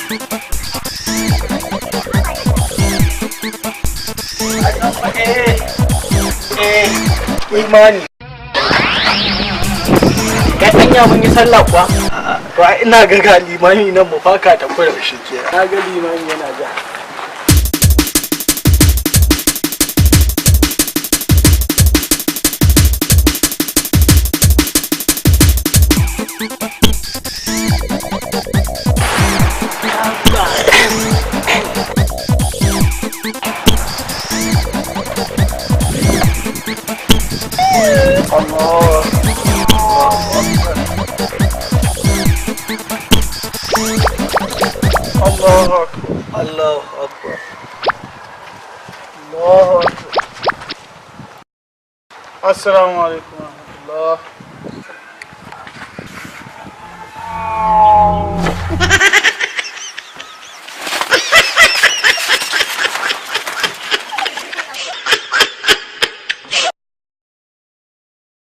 Imani. Ka tanya mun yi sallah kuwa? To ina ga limami nan mu faka ta kura shi ke. Na ga limami yana ja. Allah. Allah Akbar. Allah Akbar. Assalamu alaikum warahmatullahi.